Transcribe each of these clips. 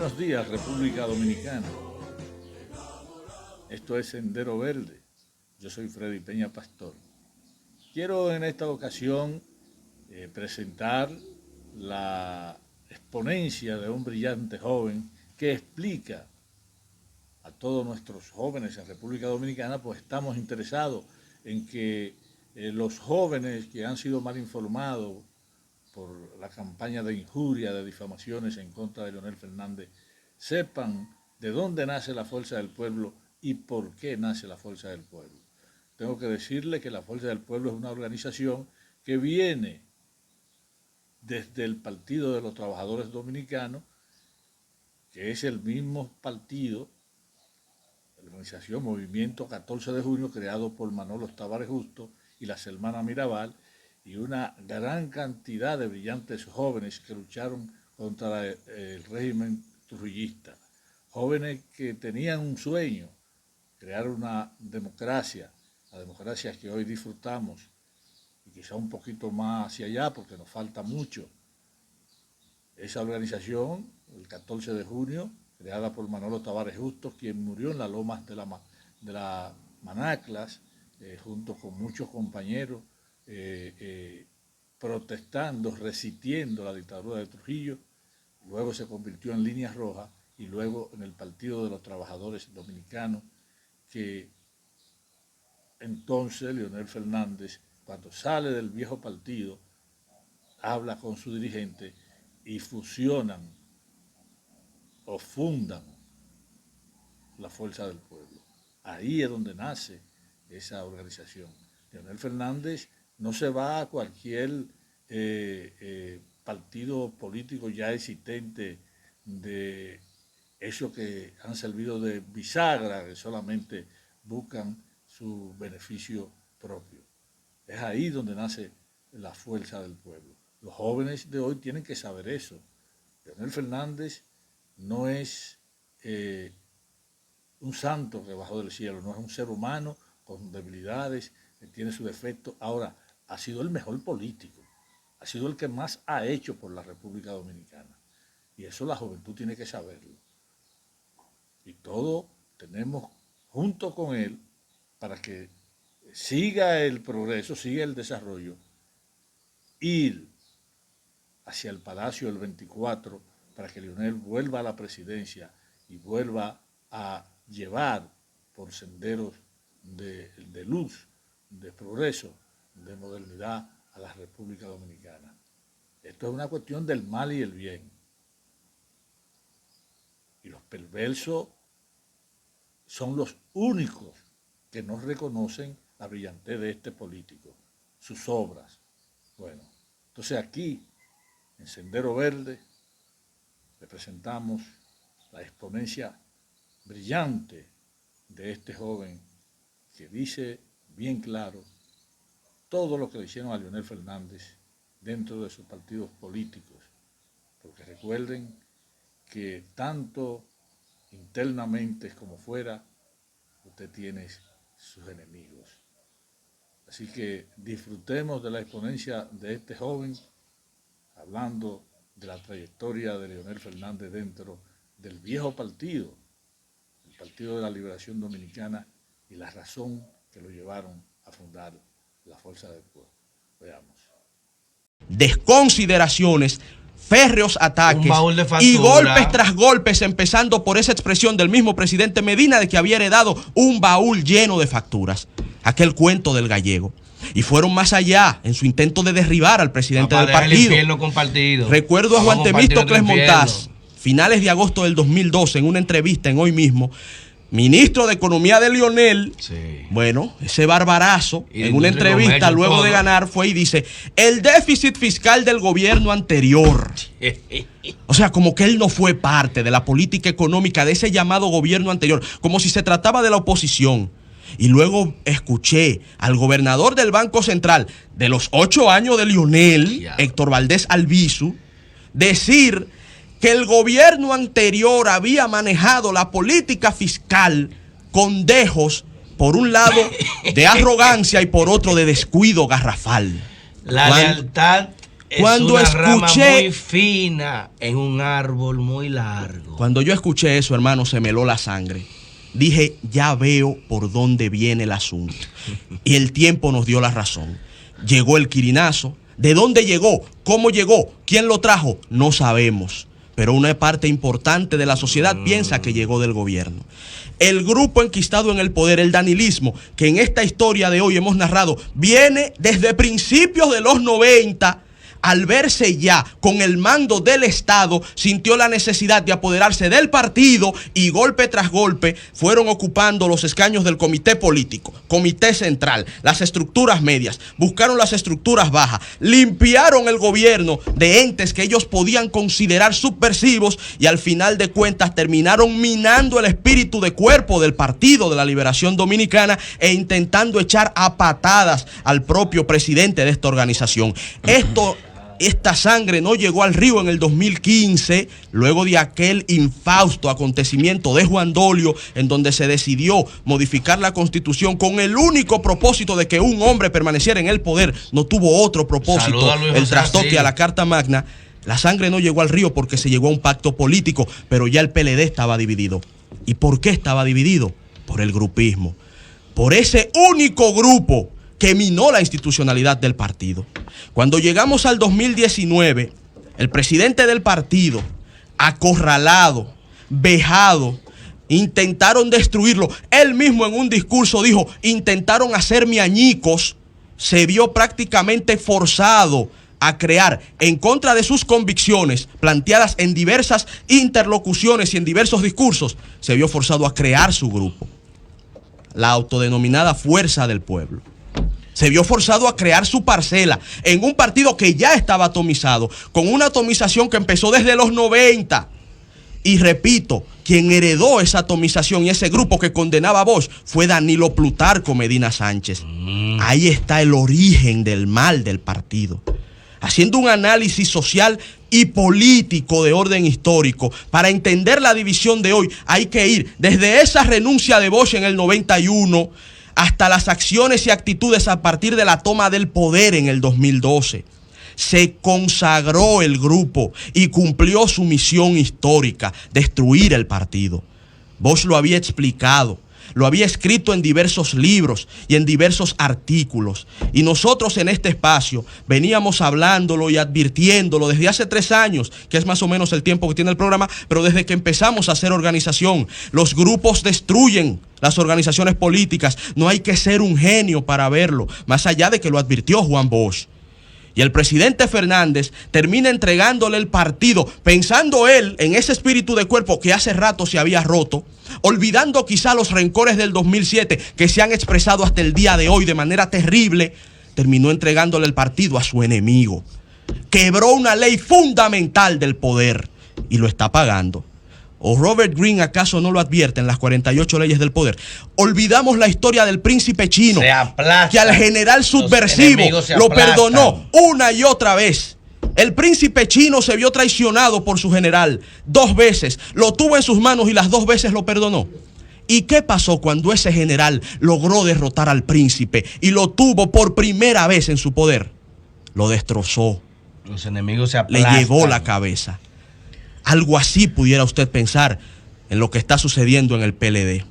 Buenos días, República Dominicana. Esto es Sendero Verde. Yo soy Freddy Peña Pastor. Quiero en esta ocasión presentar la exponencia de un brillante joven que explica a todos nuestros jóvenes en República Dominicana, pues estamos interesados en que los jóvenes que han sido mal informados por la campaña de injuria, de difamaciones en contra de Leonel Fernández, sepan de dónde nace la Fuerza del Pueblo y por qué nace la Fuerza del Pueblo. Tengo que decirle que la Fuerza del Pueblo es una organización que viene desde el Partido de los Trabajadores Dominicanos, que es el mismo partido, la organización Movimiento 14 de Junio, creado por Manolo Tavares Justo y la Selmana Mirabal, y una gran cantidad de brillantes jóvenes que lucharon contra el régimen trujillista. Jóvenes que tenían un sueño, crear una democracia, la democracia que hoy disfrutamos, y quizá un poquito más hacia allá porque nos falta mucho. Esa organización, el 14 de junio, creada por Manolo Tavares Justo, quien murió en las lomas de la Manaclas, junto con muchos compañeros, protestando, resistiendo la dictadura de Trujillo. Luego se convirtió en Líneas Rojas y luego en el Partido de los Trabajadores Dominicanos, que entonces Leonel Fernández, cuando sale del viejo partido, habla con su dirigente y fusionan o fundan la Fuerza del Pueblo. Ahí es donde nace esa organización. Leonel Fernández no se va a cualquier partido político ya existente de esos que han servido de bisagra, que solamente buscan su beneficio propio. Es ahí donde nace la Fuerza del Pueblo. Los jóvenes de hoy tienen que saber eso. Leonel Fernández no es un santo que bajó del cielo, no es un ser humano con debilidades, que tiene su defecto. Ahora, ha sido el mejor político, ha sido el que más ha hecho por la República Dominicana. Y eso la juventud tiene que saberlo. Y todos tenemos junto con él, para que siga el progreso, siga el desarrollo, ir hacia el Palacio del 24 para que Leonel vuelva a la presidencia y vuelva a llevar por senderos de luz, de progreso, de modernidad a la República Dominicana. Esto es una cuestión del mal y el bien. Y los perversos son los únicos que no reconocen la brillantez de este político, sus obras. Bueno, entonces aquí, en Sendero Verde, le presentamos la exponencia brillante de este joven que dice bien claro todo lo que le hicieron a Leonel Fernández dentro de sus partidos políticos, porque recuerden que tanto internamente como fuera, usted tiene sus enemigos. Así que disfrutemos de la exponencia de este joven, hablando de la trayectoria de Leonel Fernández dentro del viejo partido, el Partido de la Liberación Dominicana, y la razón que lo llevaron a fundar la Fuerza del Pueblo. Veamos. Desconsideraciones, férreos ataques y golpes tras golpes, empezando por esa expresión del mismo presidente Medina de que había heredado un baúl lleno de facturas. Aquel cuento del gallego. Y fueron más allá en su intento de derribar al presidente del partido. Recuerdo a Juan Temístocles Montaz, finales de agosto del 2012, en una entrevista en Hoy Mismo, ministro de Economía de Leonel, bueno, ese barbarazo, en una entrevista luego de ganar, fue y dice, el déficit fiscal del gobierno anterior. O sea, como que él no fue parte de la política económica de ese llamado gobierno anterior, como si se trataba de la oposición. Y luego escuché al gobernador del Banco Central de los 8 años de Leonel, Héctor Valdés Albizu, decir que el gobierno anterior había manejado la política fiscal con dejos, por un lado, de arrogancia y por otro de descuido garrafal. La lealtad Cuando es una escuché rama muy fina en un árbol muy largo. Cuando yo escuché eso, hermano, se me heló la sangre. Dije, ya veo por dónde viene el asunto. Y el tiempo nos dio la razón. Llegó el quirinazo. ¿De dónde llegó? ¿Cómo llegó? ¿Quién lo trajo? No sabemos. Pero una parte importante de la sociedad piensa que llegó del gobierno. El grupo enquistado en el poder, el danilismo, que en esta historia de hoy hemos narrado, viene desde principios de los 90. Al verse ya con el mando del Estado, sintió la necesidad de apoderarse del partido y golpe tras golpe fueron ocupando los escaños del comité político, comité central, las estructuras medias, buscaron las estructuras bajas, limpiaron el gobierno de entes que ellos podían considerar subversivos y al final de cuentas terminaron minando el espíritu de cuerpo del Partido de la Liberación Dominicana e intentando echar a patadas al propio presidente de esta organización. Esta sangre no llegó al río en el 2015, luego de aquel infausto acontecimiento de Juan Dolio, en donde se decidió modificar la Constitución con el único propósito de que un hombre permaneciera en el poder. No tuvo otro propósito, el trastoque a la Carta Magna. La sangre no llegó al río porque se llegó a un pacto político, pero ya el PLD estaba dividido. ¿Y por qué estaba dividido? Por el grupismo, por ese único grupo que minó la institucionalidad del partido. Cuando llegamos al 2019, el presidente del partido, acorralado, vejado, intentaron destruirlo. Él mismo en un discurso dijo, intentaron hacerme añicos. Se vio prácticamente forzado a crear, en contra de sus convicciones planteadas en diversas interlocuciones y en diversos discursos, se vio forzado a crear su grupo, la autodenominada Fuerza del Pueblo. Se vio forzado a crear su parcela en un partido que ya estaba atomizado, con una atomización que empezó desde los 90. Y repito, quien heredó esa atomización y ese grupo que condenaba a Bosch fue Danilo Plutarco Medina Sánchez. Ahí está el origen del mal del partido. Haciendo un análisis social y político de orden histórico, para entender la división de hoy, hay que ir desde esa renuncia de Bosch en el 91 hasta las acciones y actitudes a partir de la toma del poder en el 2012. Se consagró el grupo y cumplió su misión histórica, destruir el partido. Bosch lo había explicado, lo había escrito en diversos libros y en diversos artículos. Y nosotros en este espacio veníamos hablándolo y advirtiéndolo desde hace 3 años, que es más o menos el tiempo que tiene el programa, pero desde que empezamos a hacer organización. Los grupos destruyen las organizaciones políticas. No hay que ser un genio para verlo, más allá de que lo advirtió Juan Bosch. Y el presidente Fernández termina entregándole el partido, pensando él en ese espíritu de cuerpo que hace rato se había roto, olvidando quizá los rencores del 2007 que se han expresado hasta el día de hoy de manera terrible. Terminó entregándole el partido a su enemigo. Quebró una ley fundamental del poder y lo está pagando. ¿O Robert Greene acaso no lo advierte en las 48 leyes del poder? Olvidamos la historia del príncipe chino, que al general subversivo lo perdonó una y otra vez. El príncipe chino se vio traicionado por su general 2 veces, lo tuvo en sus manos y las 2 veces lo perdonó. ¿Y qué pasó cuando ese general logró derrotar al príncipe y lo tuvo por primera vez en su poder? Lo destrozó. Los enemigos se aplastan. Le llevó la cabeza. Algo así pudiera usted pensar en lo que está sucediendo en el PLD.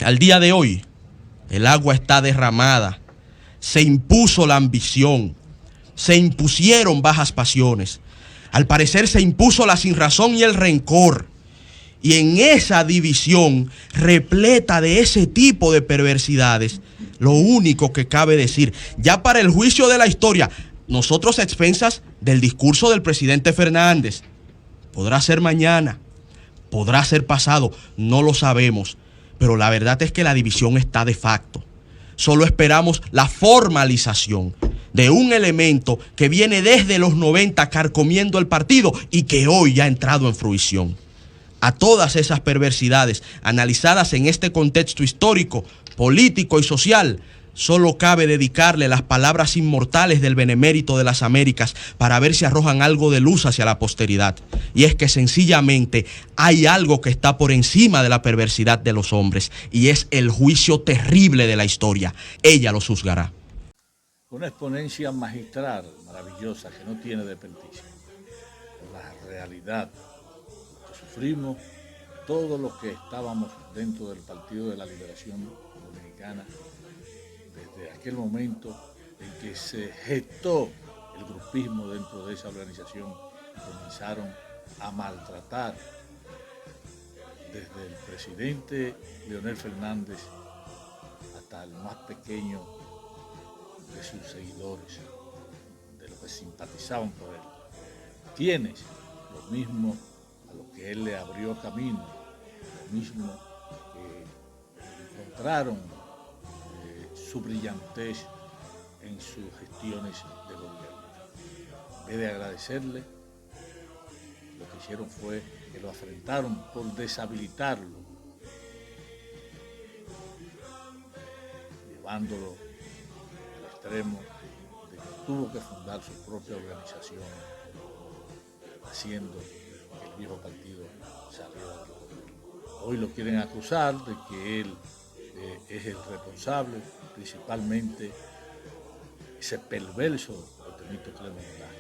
Al día de hoy, el agua está derramada. Se impuso la ambición. Se impusieron bajas pasiones. Al parecer se impuso la sinrazón y el rencor. Y en esa división repleta de ese tipo de perversidades, lo único que cabe decir, ya para el juicio de la historia, nosotros a expensas del discurso del presidente Fernández, podrá ser mañana, podrá ser pasado, no lo sabemos, pero la verdad es que la división está de facto. Solo esperamos la formalización de un elemento que viene desde los 90 carcomiendo el partido y que hoy ya ha entrado en fruición. A todas esas perversidades analizadas en este contexto histórico, político y social, solo cabe dedicarle las palabras inmortales del benemérito de las Américas para ver si arrojan algo de luz hacia la posteridad. Y es que sencillamente hay algo que está por encima de la perversidad de los hombres y es el juicio terrible de la historia. Ella los juzgará. una exponencia magistral, maravillosa, que no tiene desperdicio. La realidad que sufrimos todos los que estábamos dentro del Partido de la Liberación Dominicana desde aquel momento en que se gestó el grupismo dentro de esa organización. Comenzaron a maltratar desde el presidente Leonel Fernández hasta el más pequeño de sus seguidores, de los que simpatizaban por él. Quienes, lo mismo a los que él le abrió camino, lo mismo que encontraron su brillantez en sus gestiones de gobierno. En vez de agradecerle, lo que hicieron fue que lo afrentaron por deshabilitarlo, llevándolo al extremo de que tuvo que fundar su propia organización, haciendo que el viejo partido saliera del gobierno. Hoy lo quieren acusar de que él es el responsable, principalmente ese perverso Benito Clemente.